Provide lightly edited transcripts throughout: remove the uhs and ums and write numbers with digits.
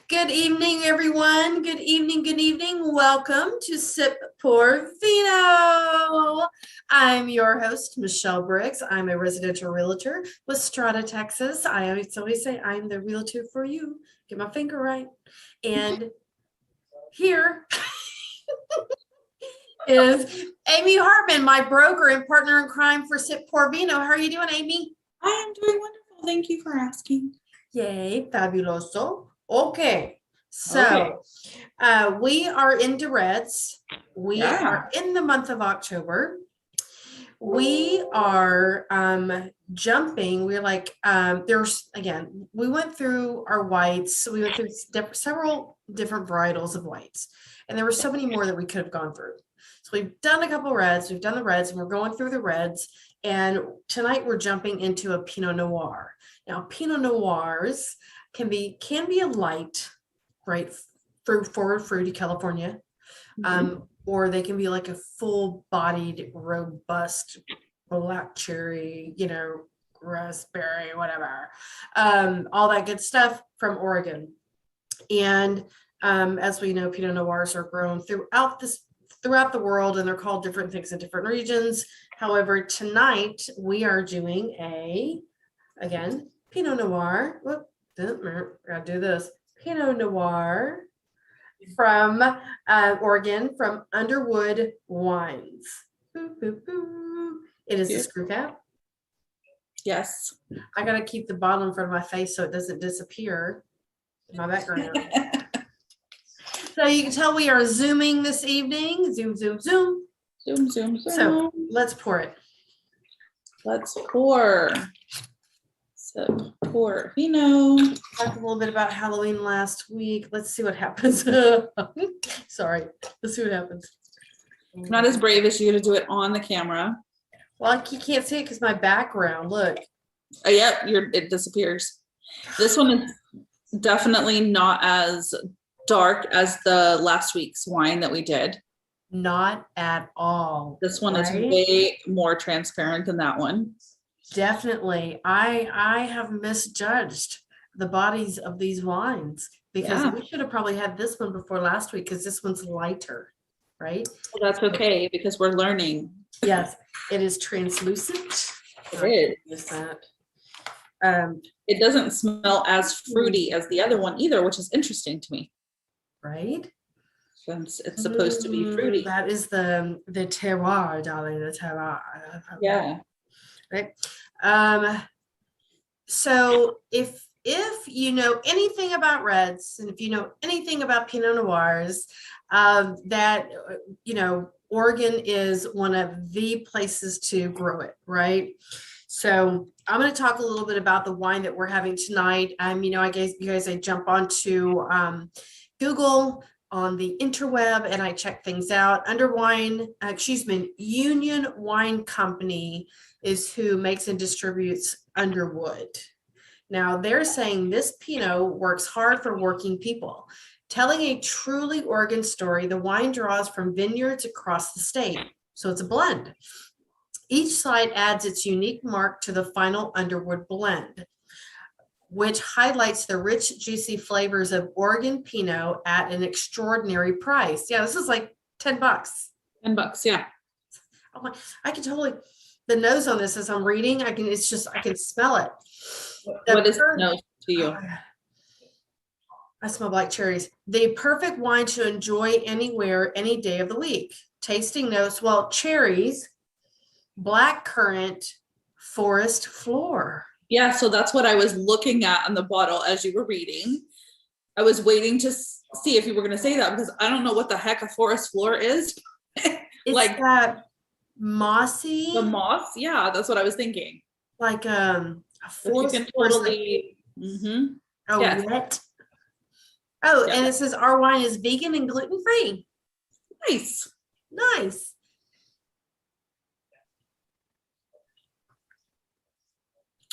Good evening, everyone. Good evening. Good evening. Welcome to Sip Pour Vino. I'm your host, Michelle Briggs. I'm a residential realtor with Strada, Texas. I always say I'm the realtor for you. Get my finger right. And here is Amy Hartmann, my broker and partner in crime for Sip Pour Vino. How are you doing, Amy? I am doing wonderful. Thank you for asking. Yay, fabuloso. Okay, so we are into reds. We are in the month of October. We are jumping. We're like, we went through our whites. We went through several different varietals of whites, and there were so many more that we could have gone through. So we've done a couple reds. We've done the reds, and we're going through the reds. And tonight we're jumping into a Pinot Noir. Now, Pinot Noirs can be a light, right, forward fruity California, or they can be like a full-bodied, robust black cherry, raspberry, whatever, all that good stuff from Oregon. And as we know, Pinot Noirs are grown throughout the world, and they're called different things in different regions. However, tonight we are doing Pinot Noir. Gotta do this. Pinot Noir from Oregon, from Underwood Wines. It is a screw cap. Yes. I gotta keep the bottle in front of my face so it doesn't disappear in my background. So you can tell we are zooming this evening. Zoom, zoom, zoom. Zoom, zoom, zoom. So let's pour it. Let's pour. So pour Vino. Talked a little bit about Halloween last week. Let's see what happens. Sorry. Let's see what happens. I'm not as brave as you to do it on the camera. Well, you can't see it because my background. Look. Oh, yep. It disappears. This one is definitely not as dark as the last week's wine that we did. Not at all. This one is way more transparent than that one. Definitely. I have misjudged the bodies of these wines because we should have probably had this one before last week because this one's lighter, right? Well, that's okay because we're learning. Yes, it is translucent. It is. It doesn't smell as fruity as the other one either, which is interesting to me. Right? It's supposed to be fruity. That is the terroir, darling, the terroir. Yeah. Right. So if you know anything about reds and if you know anything about Pinot Noirs, that Oregon is one of the places to grow it, right? So I'm going to talk a little bit about the wine that we're having tonight. I guess you guys, I jump onto Google on the interweb and I check things out. Union Wine Company is who makes and distributes Underwood. Now they're saying this Pinot works hard for working people. Telling a truly Oregon story, the wine draws from vineyards across the state. So it's a blend. Each site adds its unique mark to the final Underwood blend, which highlights the rich, juicy flavors of Oregon Pinot at an extraordinary price. Yeah, this is like $10. $10, yeah. Oh, I can totally, the nose on this as I'm reading, I can smell it. What is the nose to you? I smell black cherries. The perfect wine to enjoy anywhere, any day of the week. Tasting notes, cherries, black currant, forest floor. Yeah, so that's what I was looking at on the bottle as you were reading. I was waiting to see if you were going to say that because I don't know what the heck a forest floor is. It's like that mossy. The moss, yeah, that's what I was thinking. Like a forest you can totally. Wet. Oh, yeah. And it says our wine is vegan and gluten-free. Nice.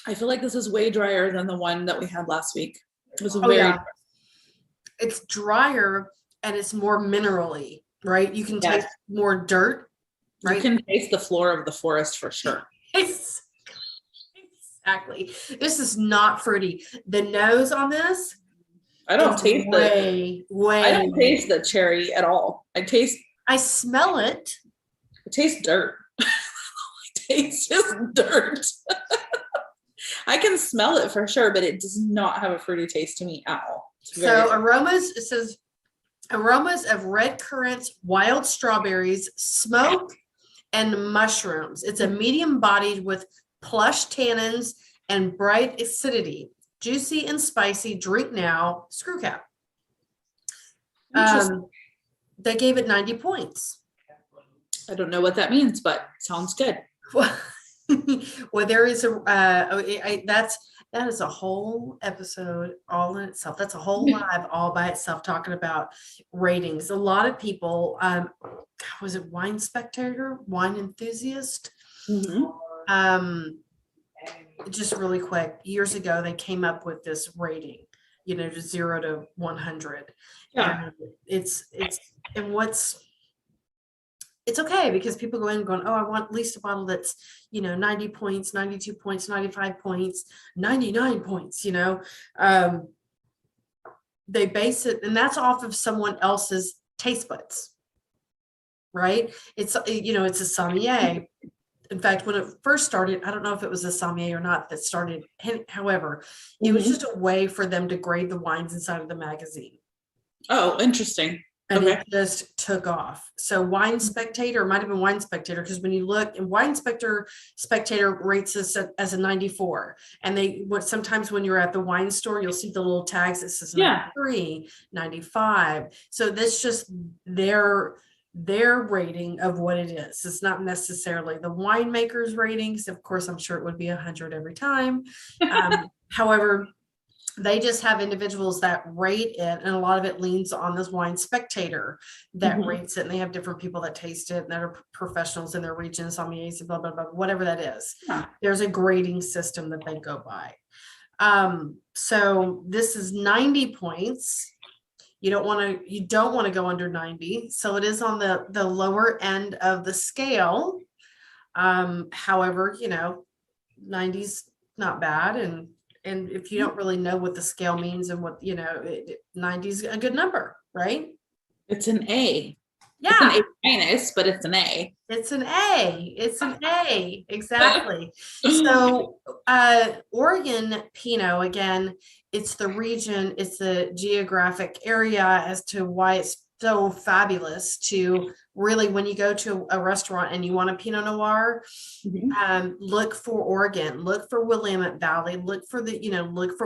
I feel like this is way drier than the one that we had last week. It was dry. It's drier and it's more minerally, right? You can taste more dirt, right? You can taste the floor of the forest for sure. Exactly. This is not fruity. The nose on this, I don't It's taste way. I don't taste the cherry at all. I smell it. It tastes dirt. It tastes just dirt. I can smell it for sure, but it does not have a fruity taste to me at all. So aromas, it says aromas of red currants, wild strawberries, smoke, and mushrooms. It's a medium bodied with plush tannins and bright acidity. Juicy and spicy. Drink now. Screw cap. They gave it 90 points. I don't know what that means, but sounds good. Well, there is that is a whole episode all in itself. That's a whole live all by itself talking about ratings. A lot of people, was it Wine Spectator, Wine Enthusiast? Mm-hmm. Just really quick, years ago, they came up with this rating, just 0 to 100. Yeah. And it's okay because people go in going, oh, I want at least a bottle that's, 90 points, 92 points, 95 points, 99 points, they base it, and that's off of someone else's taste buds, right? It's a sommelier. In fact, when it first started, I don't know if it was a sommelier or not that started. However, it was just a way for them to grade the wines inside of the magazine. Oh, interesting. And it just took off. So Wine Spectator, it might have been Wine Spectator, because when you look, and Wine Spectator rates this as a 94. And sometimes when you're at the wine store, you'll see the little tags that says 93, 95. So that's just their rating of what it is. It's not necessarily the winemaker's ratings. Of course, I'm sure it would be 100 every time. However, they just have individuals that rate it, and a lot of it leans on this Wine Spectator that rates it, and they have different people that taste it and that are professionals in their region, sommeliers, blah, blah, blah, whatever that is. There's a grading system that they go by. So this is 90 points. You don't want to go under 90. So it is on the lower end of the scale. However, 90's not bad. And if you don't really know what the scale means and what, 90 is a good number, right? It's an A. Yeah. It's an A-, but it's an A. It's an A. It's an A. Exactly. So Oregon Pinot, again, it's the region, it's the geographic area as to why it's so fabulous to really, when you go to a restaurant and you want a Pinot Noir, look for Oregon, look for Willamette Valley, look for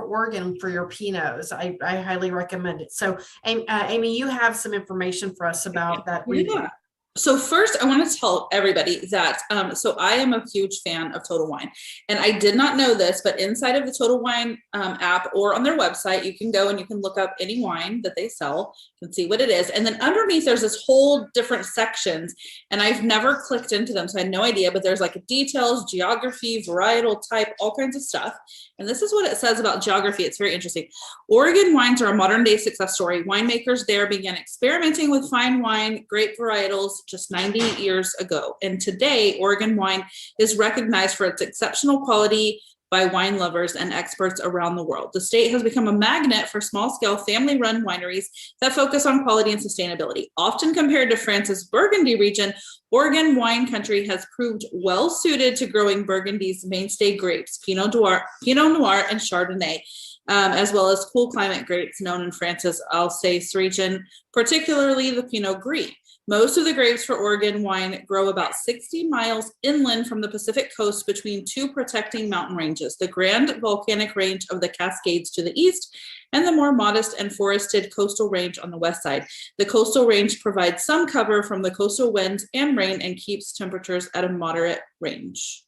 Oregon for your Pinots. I highly recommend it. So Amy, you have some information for us about that region. Yeah. So first, I want to tell everybody that, so I am a huge fan of Total Wine, and I did not know this, but inside of the Total Wine app or on their website, you can go and you can look up any wine that they sell, you can see what it is. And then underneath, there's this whole different sections, and I've never clicked into them, so I had no idea, but there's like details, geography, varietal type, all kinds of stuff. And this is what it says about geography. It's very interesting. Oregon wines are a modern day success story. Winemakers there began experimenting with fine wine, grape varietals just 90 years ago. And today, Oregon wine is recognized for its exceptional quality by wine lovers and experts around the world. The state has become a magnet for small-scale family-run wineries that focus on quality and sustainability. Often compared to France's Burgundy region, Oregon wine country has proved well-suited to growing Burgundy's mainstay grapes, Pinot Noir, and Chardonnay, as well as cool climate grapes known in France's Alsace region, particularly the Pinot Gris. Most of the grapes for Oregon wine grow about 60 miles inland from the Pacific coast between two protecting mountain ranges, the Grand Volcanic Range of the Cascades to the east and the more modest and forested coastal range on the west side. The coastal range provides some cover from the coastal winds and rain and keeps temperatures at a moderate range.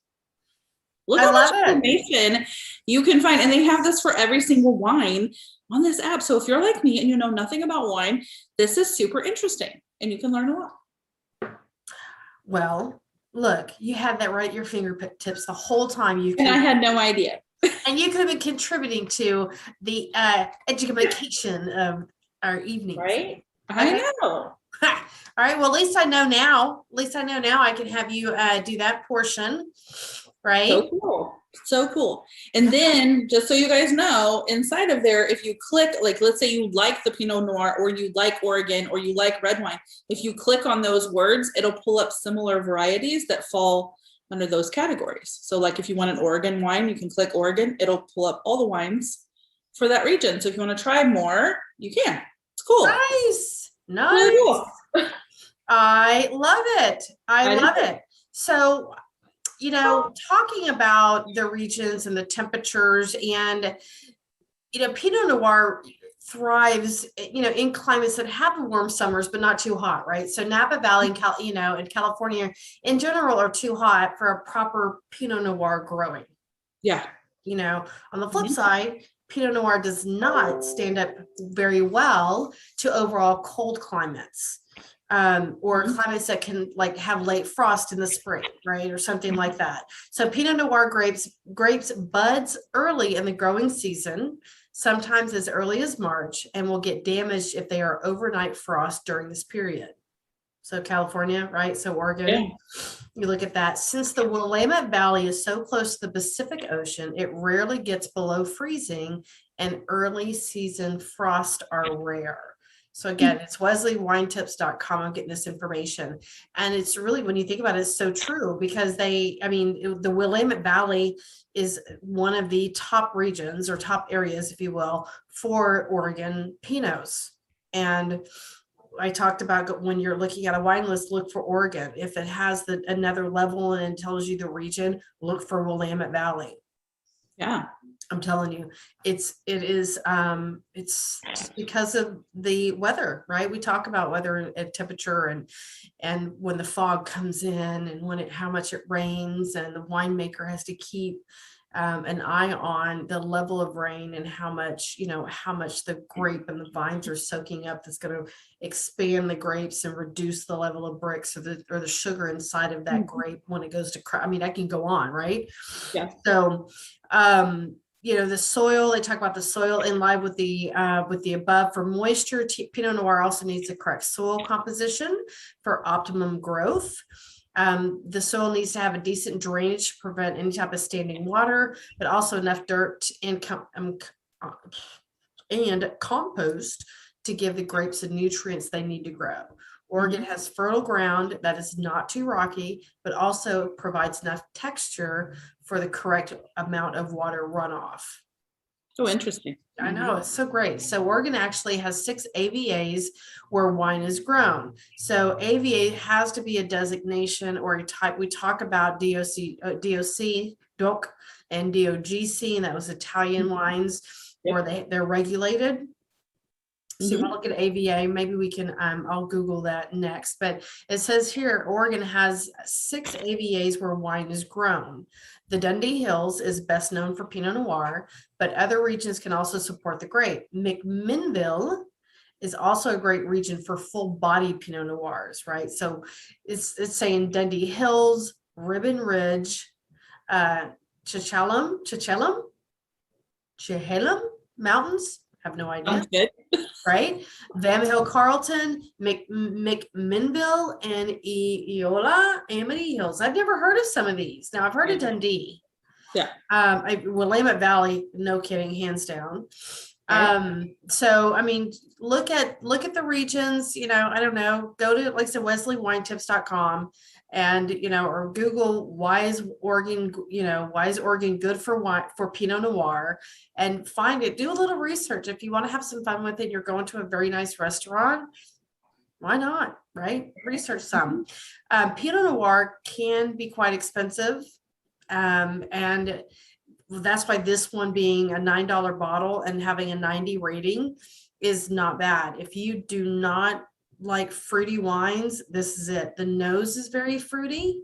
Look how much information you can find. And they have this for every single wine on this app. So if you're like me and you know nothing about wine, this is super interesting and you can learn a lot. Well, look, you had that right at your fingertips the whole time. And I had no idea. And you could have been contributing to the education of our evenings. Right? I know. All right. Well, at least I know now. I can have you do that portion. Right. So cool. So cool. And then just so you guys know, inside of there, if you click, like, let's say you like the Pinot Noir or you like Oregon or you like red wine, if you click on those words, it'll pull up similar varieties that fall under those categories. So like if you want an Oregon wine, you can click Oregon, it'll pull up all the wines for that region. So if you want to try more, you can. It's cool. Nice. Really cool. I love it. I love it. So, you know, talking about the regions and the temperatures and, you know, Pinot Noir thrives, you know, in climates that have warm summers, but not too hot, right? So Napa Valley and you know, and California in general are too hot for a proper Pinot Noir growing. Yeah. You know, on the flip side, Pinot Noir does not stand up very well to overall cold climates. Or climates that can like have late frost in the spring, right? Or something like that. So Pinot Noir grapes buds early in the growing season, sometimes as early as March, and will get damaged if they are overnight frost during this period. So California, right? So Oregon, you look at that. Since the Willamette Valley is so close to the Pacific Ocean, it rarely gets below freezing and early season frosts are rare. So again, it's WesleyWinetips.com. I'm getting this information. And it's really, when you think about it, it's so true because the Willamette Valley is one of the top regions or top areas, if you will, for Oregon Pinots. And I talked about when you're looking at a wine list, look for Oregon. If it has another level and it tells you the region, look for Willamette Valley. Yeah. I'm telling you, it's just because of the weather, right? We talk about weather and temperature and when the fog comes in and how much it rains, and the winemaker has to keep an eye on the level of rain and how much the grape and the vines are soaking up. That's going to expand the grapes and reduce the level of Brix or the sugar inside of that grape when it goes to crack. I mean, I can go on, right? Yeah. So, you know, the soil, they talk about the soil in line with the above. For moisture, Pinot Noir also needs the correct soil composition for optimum growth. The soil needs to have a decent drainage to prevent any type of standing water, but also enough dirt and compost to give the grapes the nutrients they need to grow. Oregon has fertile ground that is not too rocky, but also provides enough texture for the correct amount of water runoff. So interesting. I know, it's so great. So Oregon actually has 6 AVAs where wine is grown. So AVA has to be a designation or a type. We talk about DOC, and DOGC, and that was Italian wines where they're regulated. So if I look at AVA, maybe we can, I'll Google that next, but it says here, Oregon has 6 AVAs where wine is grown. The Dundee Hills is best known for Pinot Noir, but other regions can also support the grape. McMinnville is also a great region for full body Pinot Noirs, right? So it's saying Dundee Hills, Ribbon Ridge, Chehalem Mountains, have no idea. Right? Van Hill, Carlton, McMinnville, and Eola, Amity Hills. I've never heard of some of these. Now I've heard of Dundee. Yeah. Willamette Valley, no kidding, hands down. So I mean, look at the regions, you know, I don't know, go to, like I said, WesleyWinetips.com and, you know, or Google why is Oregon good for wine, for Pinot Noir, and find it. Do a little research. If you want to have some fun with it, you're going to a very nice restaurant, why not, right? Research some. Pinot Noir can be quite expensive. And that's why this one being a $9 bottle and having a 90 rating is not bad. If you do not like fruity wines, this is it. The nose is very fruity.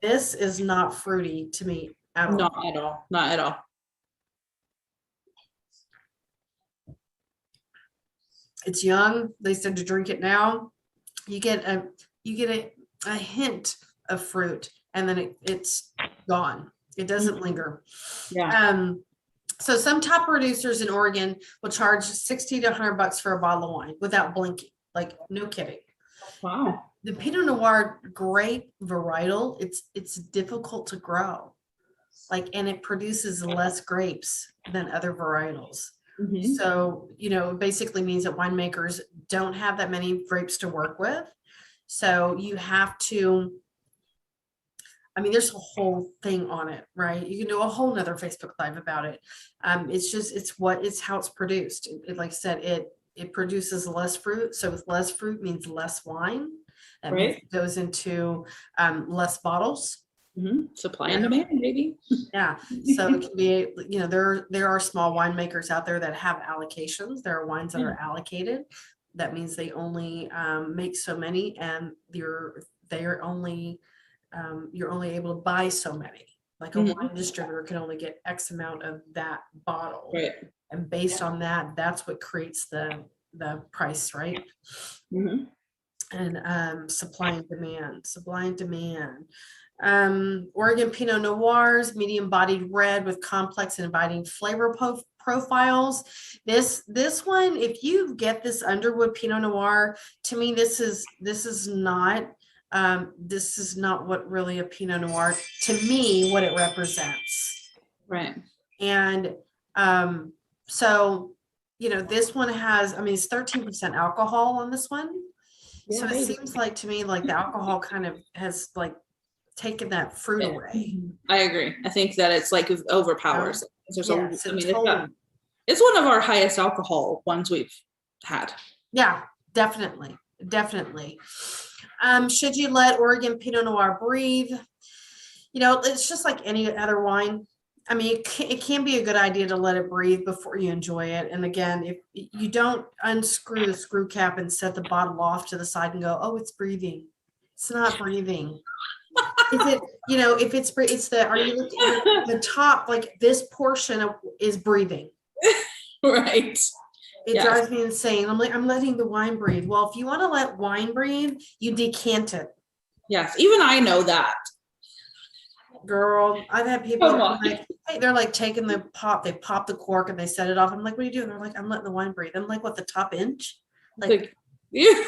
This is not fruity to me at all. Not at all. Not at all. It's young. They said to drink it now. You get a hint of fruit, and then it's gone. It doesn't linger. Yeah. So some top producers in Oregon will charge $60 to $100 for a bottle of wine without blinking. Like, no kidding. Wow. The Pinot Noir grape varietal, it's difficult to grow. and it produces less grapes than other varietals. Mhm. So, it basically means that winemakers don't have that many grapes to work with. So you have to, there's a whole thing on it, right? You can do a whole nother Facebook Live about it. It's how it's produced. Like I said, it produces less fruit. So with less fruit means less wine. That means it goes into less bottles. Supply and demand, maybe. Yeah. So it can be, there are small winemakers out there that have allocations. There are wines that are allocated. That means they only make so many, and you're only able to buy so many. Like a wine distributor can only get X amount of that bottle. Right. And based on that, that's what creates the price, right? And supply and demand. Oregon Pinot Noirs, medium bodied red with complex and inviting flavor profiles. This one, if you get this Underwood Pinot Noir, to me, this is not what really a Pinot Noir, to me, what it represents. Right. And so, this one has, it's 13% alcohol on this one. So it seems like to me, like the alcohol kind of has taken that fruit away. I agree. I think that it's like it overpowers. It's one of our highest alcohol ones we've had. Yeah, definitely. Should you let Oregon Pinot Noir breathe? It's just like any other wine. It can be a good idea to let it breathe before you enjoy it. And again, if you don't unscrew the screw cap and set the bottle off to the side and go, oh, it's breathing. It's not breathing. Is it, if are you looking at the top, like this portion is breathing. Right. It drives me insane. I'm letting the wine breathe. Well, if you want to let wine breathe, you decant it. Yes. Even I know that. Girl, I've had people they're like taking the pop, they pop the cork and they set it off. I'm like, what are you doing? They're like, I'm letting the wine breathe. I'm like, what, the top inch? Like yeah.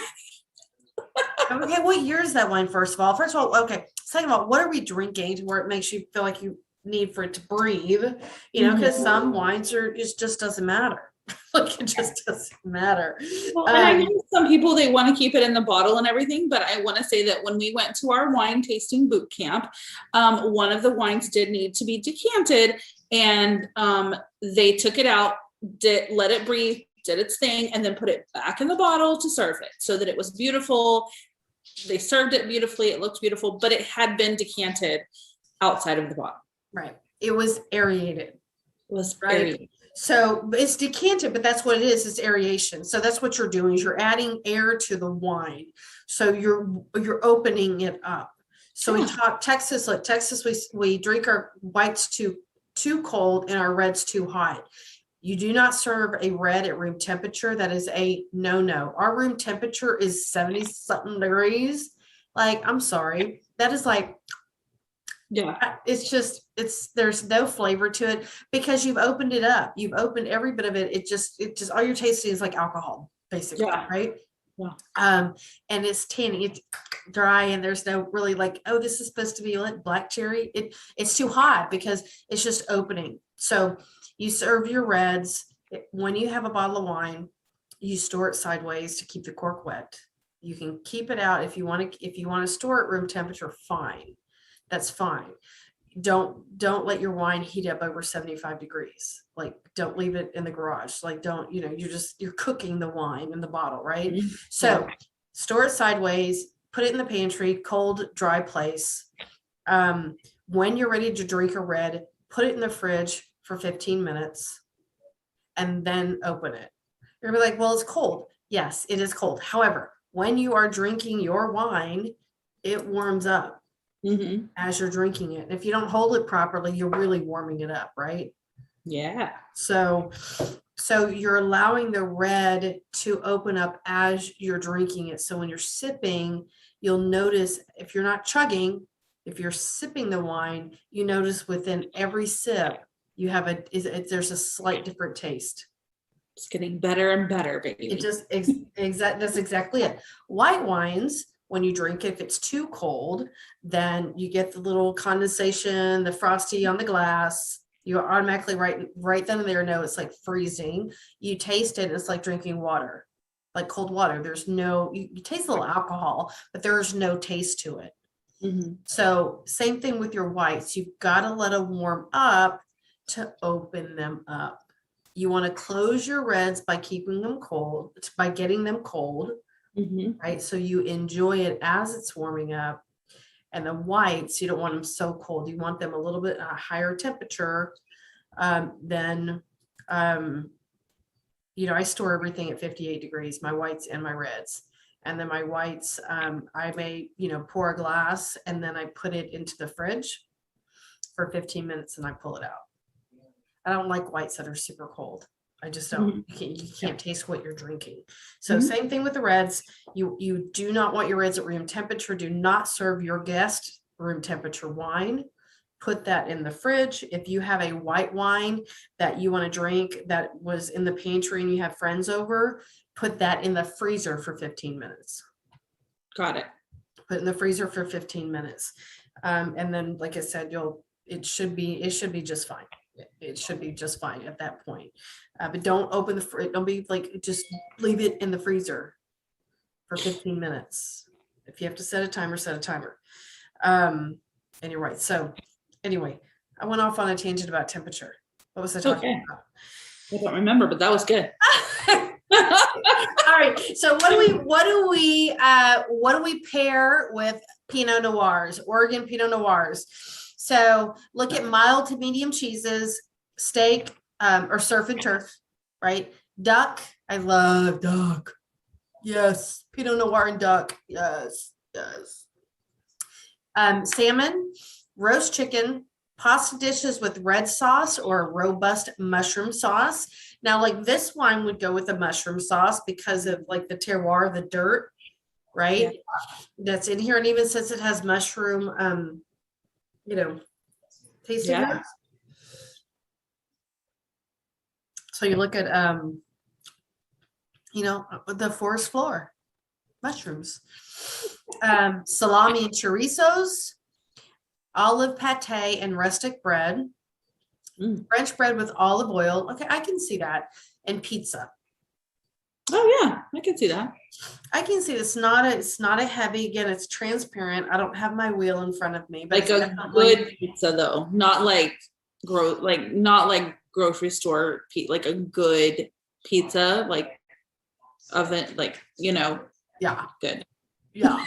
Okay, what year is that wine, first of all? Okay. Second of all, what are we drinking to where it makes you feel like you need for it to breathe? Because some wines it just doesn't matter. Like it just doesn't matter. Well, and I know some people, they want to keep it in the bottle and everything, but I want to say that when we went to our wine tasting boot camp, one of the wines did need to be decanted, and they took it out, let it breathe, did its thing, and then put it back in the bottle to serve it so that it was beautiful. They served it beautifully. It looked beautiful, but it had been decanted outside of the bottle. Right. It was aerated. It was right. Aerated. So it's decanted, but that's what it is. It's aeration. So that's what you're doing is you're adding air to the wine. So you're opening it up. So we talk Texas, like Texas, we drink our whites too cold and our reds too hot. You do not serve a red at room temperature. That is a no-no. Our room temperature is 70 something degrees. Like, I'm sorry. That is like, there's no flavor to it because you've opened it up. You've opened every bit of it. It just all you're tasting is like alcohol, basically, right? Yeah. And it's tanny, it's dry, and there's no really like, oh, this is supposed to be like black cherry. It's too hot because it's just opening. So you serve your reds. When you have a bottle of wine, you store it sideways to keep the cork wet. You can keep it out if you want to store it room temperature, fine. That's fine. Don't let your wine heat up over 75 degrees. Like, don't leave it in the garage. Like, don't, you're cooking the wine in the bottle, right? Mm-hmm. So store it sideways, put it in the pantry, cold, dry place. When you're ready to drink a red, put it in the fridge for 15 minutes and then open it. You're gonna be like, well, it's cold. Yes, it is cold. However, when you are drinking your wine, it warms up. Mm-hmm. As you're drinking it. If you don't hold it properly, you're really warming it up, right? Yeah. So you're allowing the red to open up as you're drinking it. So when you're sipping, you'll notice, if you're not chugging, if you're sipping the wine, you notice within every sip, you have there's a slight different taste. It's getting better and better, baby. It just that's exactly it. White wines when you drink it. If it's too cold, then you get the little condensation, the frosty on the glass. You automatically right then and there know it's like freezing. You taste it, it's like drinking water, like cold water. There's no, you taste a little alcohol, but there's no taste to it. So same thing with your whites. You've got to let them warm up to open them up. You want to close your reds by keeping them cold, by getting them cold, right? So you enjoy it as it's warming up. And the whites, you don't want them so cold. You want them a little bit higher temperature than, you know, I store everything at 58 degrees, my whites and my reds. And then my whites, I may, you know, pour a glass and then I put it into the fridge for 15 minutes and I pull it out. I don't like whites that are super cold. I just don't. You can't taste what you're drinking. So same thing with the reds. You do not want your reds at room temperature. Do not serve your guest room temperature wine. Put that in the fridge. If you have a white wine that you want to drink that was in the pantry and you have friends over, put that in the freezer for 15 minutes. Got it. Put it in the freezer for 15 minutes. And then, like I said, it should be just fine. It should be just fine at that point. But don't open don't be like, just leave it in the freezer for 15 minutes. If you have to set a timer, set a timer. And you're right. So anyway, I went off on a tangent about temperature. What was I talking about? I don't remember, but that was good. All right. So what do we pair with Pinot Noirs, Oregon Pinot Noirs? So look at mild to medium cheeses, steak, or surf and turf, right? Duck. I love duck. Yes. Pinot Noir and duck. Yes. Yes. Salmon, roast chicken, pasta dishes with red sauce or robust mushroom sauce. Now, like this wine would go with a mushroom sauce because of like the terroir, the dirt, right? That's in here. And even since it has mushroom, you know, tasting notes. So you look at, you know, the forest floor, mushrooms, salami and chorizos, olive pate and rustic bread, French bread with olive oil. Okay, I can see that. And pizza. Oh yeah, I can see that. I can see it's not a heavy. Again, it's transparent. I don't have my wheel in front of me, but like a good pizza though, not like grocery store like a good pizza, like oven, like, you know. Yeah. Good. Yeah.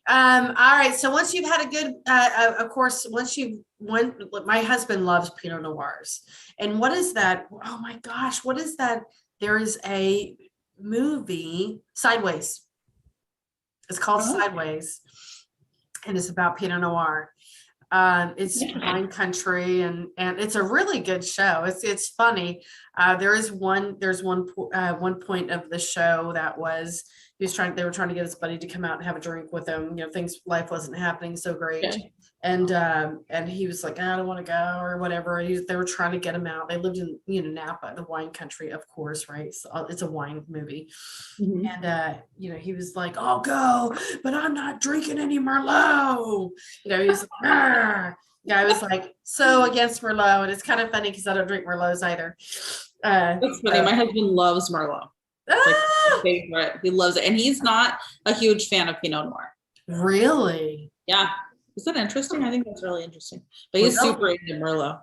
All right. So once you've had a good, of course, my husband loves Pinot Noirs. And what is that? Oh my gosh, what is that? There is a movie, Sideways. It's called Sideways. And it's about Pinot Noir. It's wine country and it's a really good show. It's funny. There's one point of the show that was, they were trying to get his buddy to come out and have a drink with him. You know, life wasn't happening so great. Okay. And he was like, I don't want to go or whatever. They were trying to get him out. They lived in, you know, Napa, the wine country, of course, right? So it's a wine movie. And, you know, he was like, I'll go, but I'm not drinking any Merlot. You know, he was like, Argh. Yeah, I was like, so against Merlot. And it's kind of funny because I don't drink Merlots either. That's funny. My husband loves Merlot. It's like his favorite. He loves it. And he's not a huge fan of Pinot Noir. Really? Yeah. Is that interesting? I think that's really interesting. But he's super into Merlot.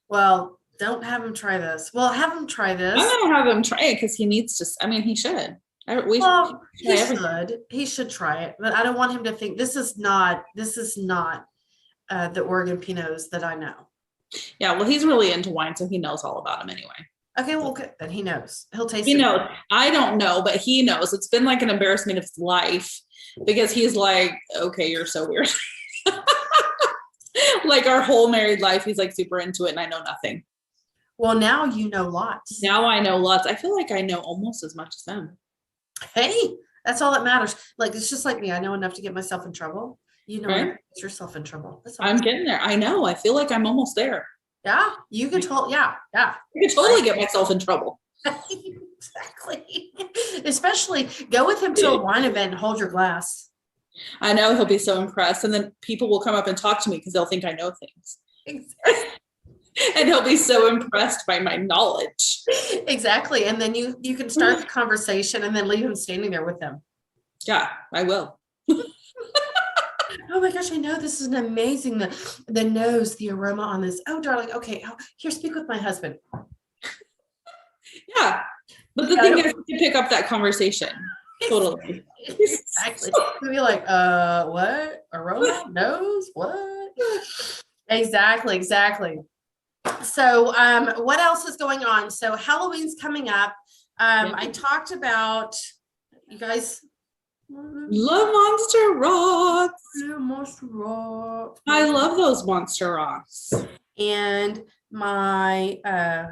Well, don't have him try this. Well, have him try this. I'm going to have him try it because he needs to. I mean, he should. He should try it. But I don't want him to think this is not the Oregon Pinots that I know. Yeah, well, he's really into wine, so he knows all about them anyway. Okay, well, good. Then he knows. He'll taste it. He knows. I don't know, but he knows. It's been like an embarrassment of his life because he's like, okay, you're so weird. Like our whole married life, he's like super into it and I know nothing. Well, now you know lots. Now I know lots. I feel like I know almost as much as them. Hey, that's all that matters. Like, it's just like me. I know enough to get myself in trouble. You know, right? Get yourself in trouble. I'm getting there. I know. I feel like I'm almost there. Yeah, you can totally, yeah. I can totally get myself in trouble. Exactly. Especially go with him to a wine event and hold your glass. I know he'll be so impressed. And then people will come up and talk to me because they'll think I know things. Exactly. And he'll be so impressed by my knowledge. Exactly. And then you can start the conversation and then leave him standing there with them. Yeah, I will. Oh my gosh, I know this is an amazing, the nose, the aroma on this. Oh, darling. Okay. Here, speak with my husband. Yeah. But the thing is to pick up that conversation. Totally. Exactly. He'll be like, what? Aroma? Nose? What? Exactly. So what else is going on? So Halloween's coming up. I talked about, you guys love Monster Rocks. Yeah, Monster Rocks. I love those Monster Rocks. And my oh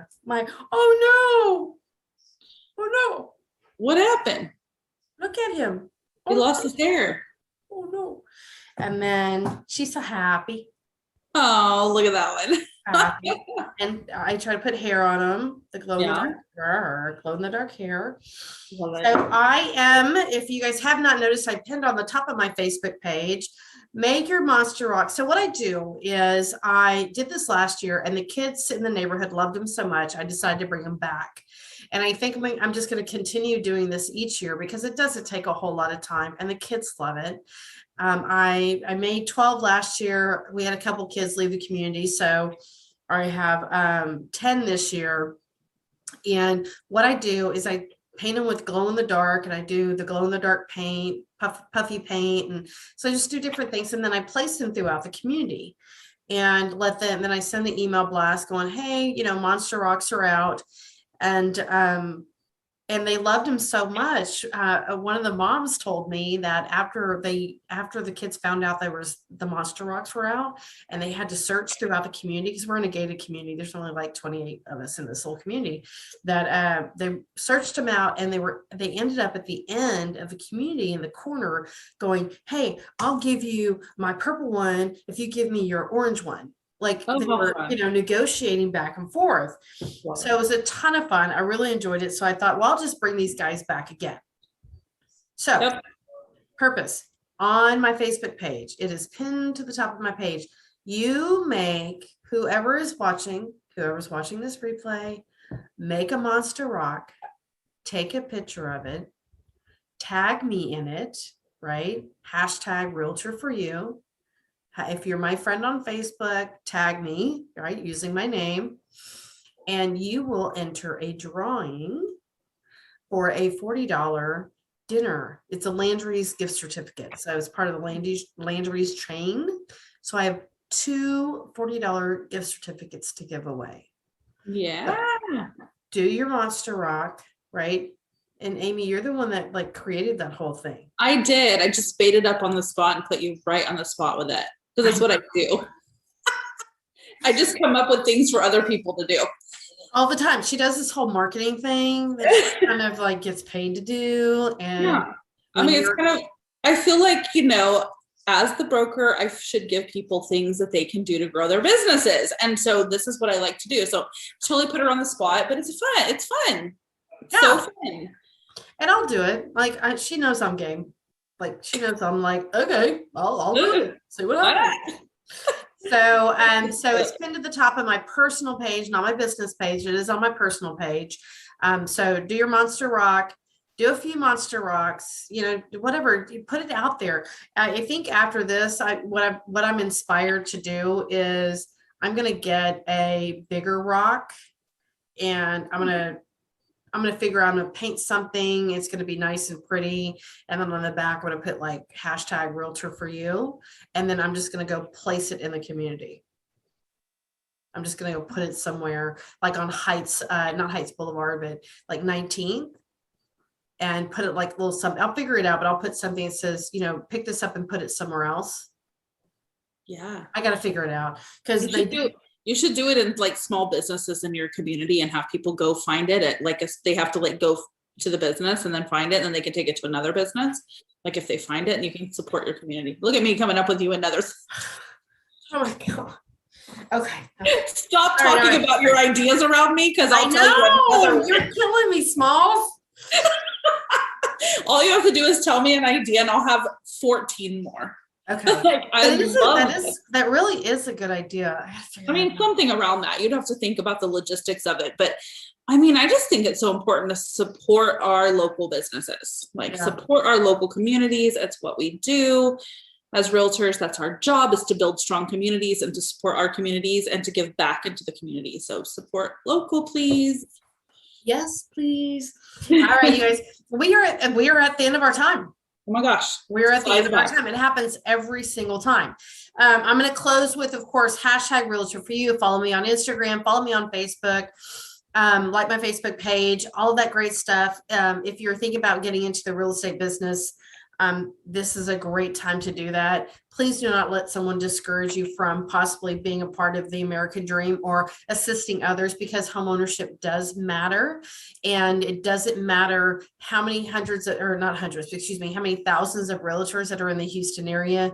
no. What happened? Look at him. He lost his hair. Oh no. And then she's so happy. Oh, look at that one. Happy. And I try to put hair on him, the glow in the dark hair. So I am, if you guys have not noticed, I pinned on the top of my Facebook page, make your Monster Rock. So what I do is I did this last year and the kids in the neighborhood loved them so much, I decided to bring them back. And I think I'm just going to continue doing this each year because it doesn't take a whole lot of time and the kids love it. I made 12 last year. We had a couple kids leave the community, so I have 10 this year. And what I do is I paint them with glow in the dark, and I do the glow in the dark paint, puffy paint, and so I just do different things, and then I place them throughout the community and then I send the email blast going, hey, Monster Rocks are out. And they loved him so much. One of the moms told me that after the kids found out the Monster Rocks were out, and they had to search throughout the community because we're in a gated community. There's only like 28 of us in this whole community. That they searched them out, and they ended up at the end of the community in the corner, going, "Hey, I'll give you my purple one if you give me your orange one." Like they were, negotiating back and forth. Wow. So it was a ton of fun. I really enjoyed it. So I thought, well, I'll just bring these guys back again. So purpose on my Facebook page, it is pinned to the top of my page. You make whoever's watching this replay, make a Monster Rock, take a picture of it, tag me in it, right? Hashtag realtor for you. If you're my friend on Facebook, tag me, right, using my name, and you will enter a drawing for a $40 dinner. It's a Landry's gift certificate. So it's part of the Landry's chain. So I have two $40 gift certificates to give away. Yeah. So do your Monster Rock, right? And Amy, you're the one that created that whole thing. I did. I just made it up on the spot and put you right on the spot with it. Because that's what I do. I just come up with things for other people to do. All the time. She does this whole marketing thing that she kind of gets paid to do. And yeah. I mean, it's kind of, I feel like, as the broker, I should give people things that they can do to grow their businesses. And so this is what I like to do. So totally put her on the spot, but it's fun. It's fun. It's so fun. And I'll do it. She knows I'm game. She knows I'm okay, I'll do it. See what happens. So it's pinned to the top of my personal page, not my business page. It is on my personal page. So do your Monster Rock, do a few Monster Rocks, whatever, you put it out there. I think after this, what I'm inspired to do is I'm going to get a bigger rock, and I'm going to figure out, I'm going to paint something. It's going to be nice and pretty. And then on the back, I'm going to put hashtag realtor for you. And then I'm just going to go place it in the community. I'm just going to go put it somewhere on Heights, not Heights Boulevard, but 19th, and put it little something. I'll figure it out, but I'll put something that says, pick this up and put it somewhere else. Yeah. I got to figure it out because you should do it in small businesses in your community and have people go find it at they have to go to the business and then find it, and then they can take it to another business. If they find it, and you can support your community. Look at me coming up with you another. Oh my God. Okay. Stop talking about your ideas around me, because I'll tell you you're killing me, Smalls. All you have to do is tell me an idea, and I'll have 14 more. Okay. Like, That really is a good idea. I mean, something around that. You'd have to think about the logistics of it, but I mean, I just think it's so important to support our local businesses, like support our local communities. It's what we do as realtors. That's our job, is to build strong communities and to support our communities and to give back into the community. So support local, please. Yes, please. All right, you guys, we are at the end of our time. Oh my gosh. We're at the end of our time. It happens every single time. I'm going to close with, of course, hashtag realtor for you. Follow me on Instagram, follow me on Facebook, like my Facebook page, all of that great stuff. If you're thinking about getting into the real estate business, this is a great time to do that. Please do not let someone discourage you from possibly being a part of the American dream or assisting others, because homeownership does matter. And it doesn't matter how many how many thousands of realtors that are in the Houston area.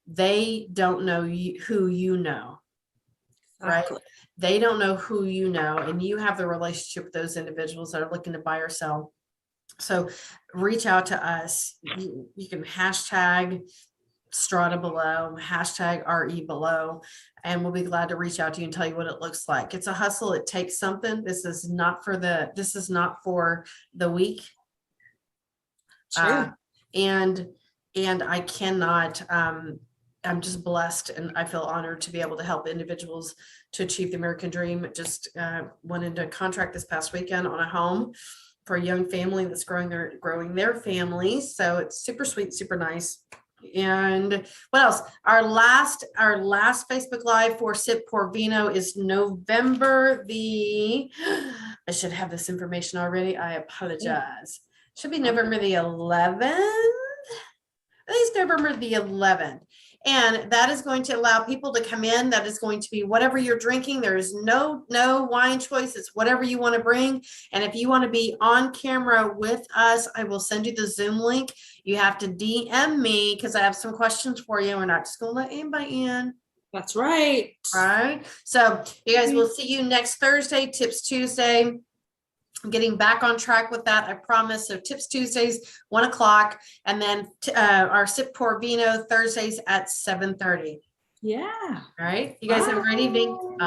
They don't know who you know, right? They don't know who you know, and you have the relationship with those individuals that are looking to buy or sell. So reach out to us. You can hashtag Strada below, hashtag RE below, and we'll be glad to reach out to you and tell you what it looks like. It's a hustle. It takes something. This is not for the weak. Sure. And I cannot, I'm just blessed, and I feel honored to be able to help individuals to achieve the American dream. Just went into contract this past weekend on a home for a young family that's growing their family. So it's super sweet, super nice. And what else? Our last Facebook Live for Sip Pour Vino is November I should have this information already. I apologize. Should be November the 11th. I think it's November the 11th. And that is going to allow people to come in. That is going to be whatever you're drinking. There is no wine choice. It's whatever you want to bring. And if you want to be on camera with us, I will send you the Zoom link. You have to DM me because I have some questions for you. We're not just going to let anybody in. That's right. All right. So you guys, will see you next Thursday, Tips Tuesday. I'm getting back on track with that, I promise. So Tips Tuesdays, 1:00, and then our Sip Pour Vino Thursdays at 7:30. Yeah. All right. You guys have a great evening.